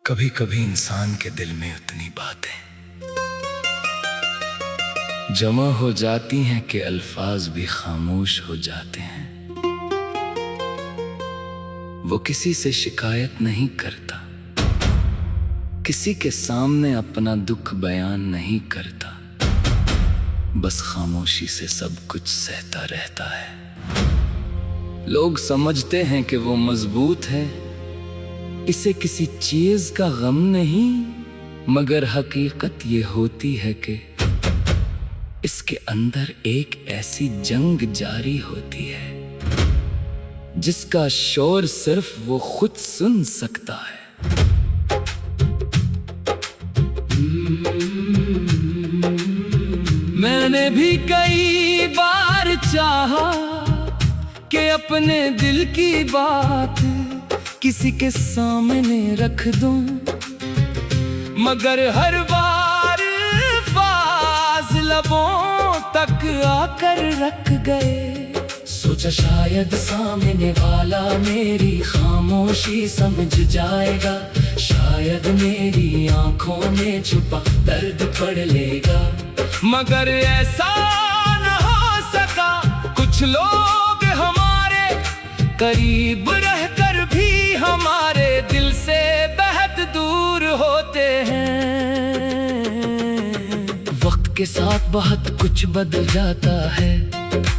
कभी कभी इंसान के दिल में उतनी बातें जमा हो जाती हैं कि अल्फाज भी खामोश हो जाते हैं। वो किसी से शिकायत नहीं करता, किसी के सामने अपना दुख बयान नहीं करता, बस खामोशी से सब कुछ सहता रहता है। लोग समझते हैं कि वो मजबूत है, इसे किसी चीज का गम नहीं, मगर हकीकत ये होती है कि इसके अंदर एक ऐसी जंग जारी होती है जिसका शोर सिर्फ वो खुद सुन सकता है। मैंने भी कई बार चाहा कि अपने दिल की बात किसी के सामने रख दूं, मगर हर बार फाज़ लबों तक आकर रख गए। सोचा शायद सामने वाला मेरी खामोशी समझ जाएगा, शायद मेरी आंखों में छुपा दर्द पढ़ लेगा, मगर ऐसा न हो सका। कुछ लोग हमारे करीब रहकर भी हमारे दिल से बेहद दूर होते हैं। वक्त के साथ बहुत कुछ बदल जाता है,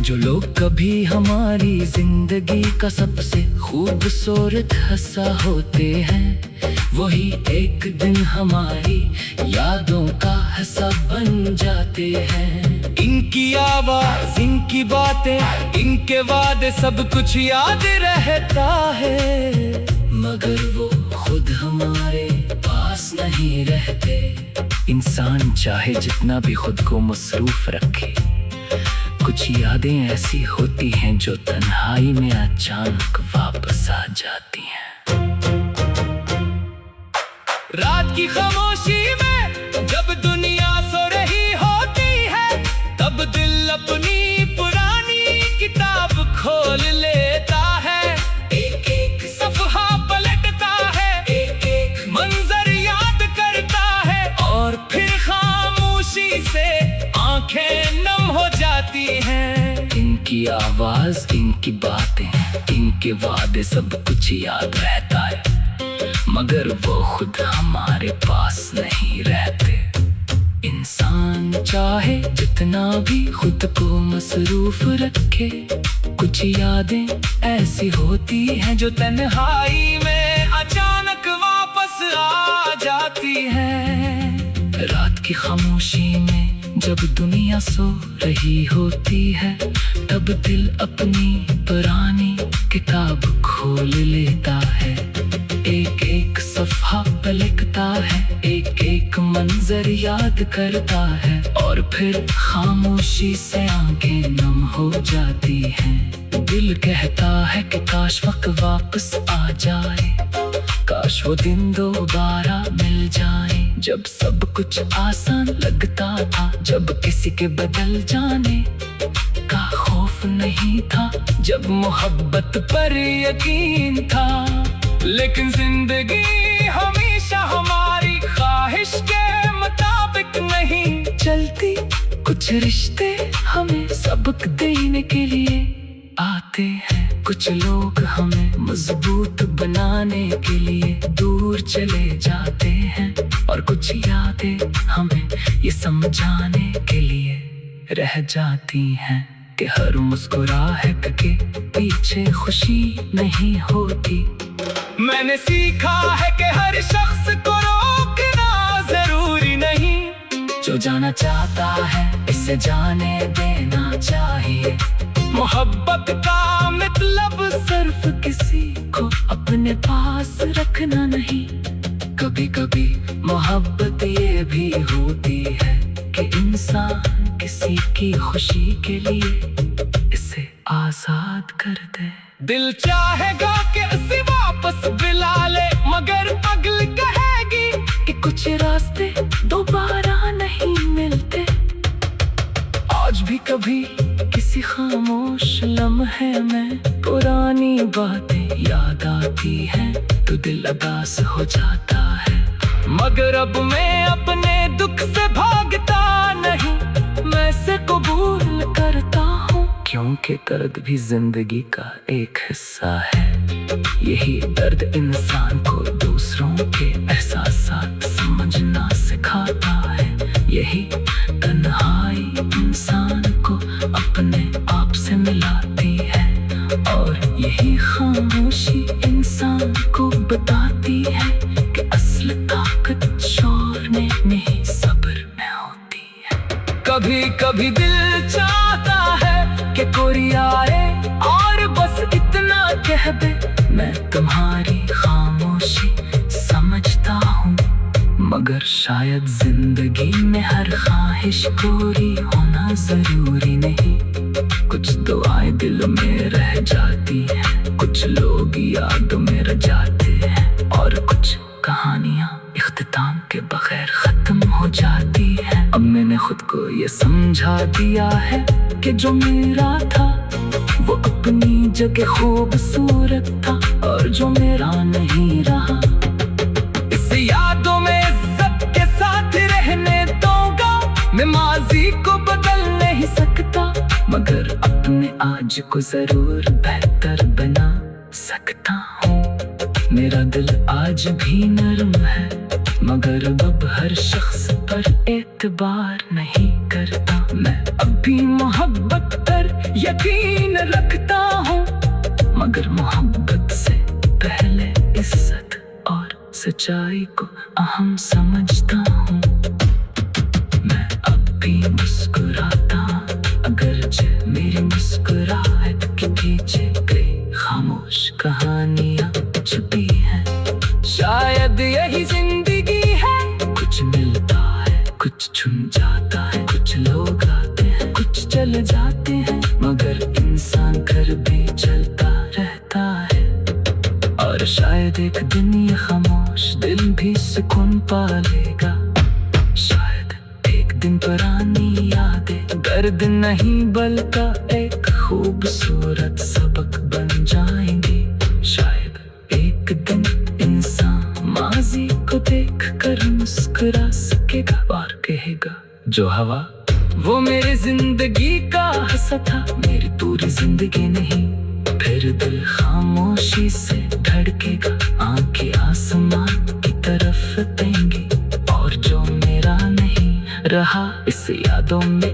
जो लोग कभी हमारी जिंदगी का सबसे खूबसूरत हिस्सा होते हैं, वही एक दिन हमारी यादों का हिस्सा बन जाते हैं। इनकी आवाज, इनकी बातें, इनके वादे, सब कुछ याद रहता है, मगर वो खुद हमारे पास नहीं रहते। इंसान चाहे जितना भी खुद को मसरूफ रखे, कुछ यादें ऐसी होती हैं जो तन्हाई में अचानक वापस आ जाती हैं। रात की खामोशी में जब दुनिया सो रही होती है, तब दिल अपनी पुरानी किताब खोल लेता है। एक एक सफ़हा पलटता है, एक एक मंजर याद करता है, और फिर खामोशी से आंखें नम हो जाती हैं। इनकी आवाज, इनकी बातें, इनके वादे, सब कुछ याद रहता है, मगर वो खुद हमारे पास नहीं रहते। इंसान चाहे जितना भी खुद को मसरूफ रखे, कुछ यादें ऐसी होती हैं जो तन्हाई में अचानक वापस आ जाती हैं। रात की खामोशी में जब दुनिया सो रही होती है, तब दिल अपनी पुरानी किताब खोल लेता है। एक एक सफ़हा पलटता है, एक एक मंजर याद करता है, और फिर खामोशी से आंखें नम हो जाती हैं। दिल कहता है कि काश वक्त वापस आ जाए, काश वो दिन दोबारा मिल जाए, जब सब कुछ आसान लगता था, जब किसी के बदल जाने का खौफ नहीं था, जब मोहब्बत पर यकीन था। लेकिन जिंदगी हमेशा हमारी ख्वाहिश के मुताबिक नहीं चलती। कुछ रिश्ते हमें सबक देने के लिए आते हैं, कुछ लोग हमें मजबूत बनाने के लिए दूर चले जाते हैं, और कुछ यादें हमें ये समझाने के लिए रह जाती हैं कि हर मुस्कुराहट के पीछे खुशी नहीं होती। मैंने सीखा है कि हर शख्स को रोकना जरूरी नहीं, जो जाना चाहता है इसे जाने देना चाहिए। मोहब्बत का मतलब सिर्फ किसी को अपने पास रखना नहीं, कभी कभी मोहब्बत ये भी होती है कि इंसान किसी की खुशी के लिए इसे आजाद कर दे। दिल चाहेगा कि उसे वापस बुला ले, मगर अगल कहेगी कि कुछ रास्ते दोबारा नहीं मिलते। आज भी कभी किसी खामोश लम्हे में पुरानी बातें याद आती हैं, तो दिल उदास हो जाता है। मगर अब मैं अपने दुख से भागता नहीं, मैं इसे कबूल करता हूँ, क्योंकि दर्द भी जिंदगी का एक हिस्सा है। यही दर्द इंसान को दूसरों के एहसासात समझना सिखाता है। यही तन्हाई इंसान को अपने आप से मिलाती है, और यही खामोशी इंसान को बताती है कि असली ताकत शोर में नहीं, सब्र में होती है। कभी कभी दिल चाहता है कि कोई आए और बस इतना कह दे, मैं तुम्हारी खामोशी समझता हूँ, मगर शायद जिंदगी में हर ख्वाहिश पूरी होना जरूरी नहीं। कुछ दुआएं दिल में रह जाती हैं, कुछ लोग यादों में रह जाते हैं, और कुछ कहानियां इख्तिताम के बगैर खत्म हो जाती हैं। अब मैंने खुद को ये समझा दिया है कि जो मेरा था वो अपनी जगह खूबसूरत था, और जो मेरा नहीं रहा इस यादों में इज्जत के साथ रहने दूंगा। मैं माजी को बदल नहीं सकता, मगर अपने आज को जरूर बेहतर बना सकता हूँ। मेरा दिल आज भी नरम है, मगर अब हर शख्स पर एतबार नहीं करता। मैं अभी मोहब्बत पर यकीन रखता हूँ, मगर मोहब्बत से पहले इज्जत और सच्चाई को अहम समझता हूँ। मैं अब भी मुस्कुराता, अगरचे मेरी मुस्कुराहट के पीछे कई खामोश कहानियां छुपी हैं। शायद यही जिंदगी है, कुछ मिलता है, कुछ छूट जाता है, कुछ लोग आते हैं, कुछ चले जाते हैं, मगर इंसान घर भी चलता रहता है। और शायद एक दिन ये खामोश दिल भी सुकून पा लेगा। शायद एक दिन पुरानी यादें दर्द नहीं बल्कि एक खूबसूरत सबक बन जाएंगी। शायद एक दिन इंसान माजी को देख कर मुस्कुरा सकेगा और कहेगा, जो हवा वो मेरी जिंदगी का हिस्सा था, मेरी पूरी जिंदगी नहीं। फिर दिल खामोशी से धड़केगा, आंखें आसमान की तरफ देंगी, और जो मेरा नहीं रहा इस यादों में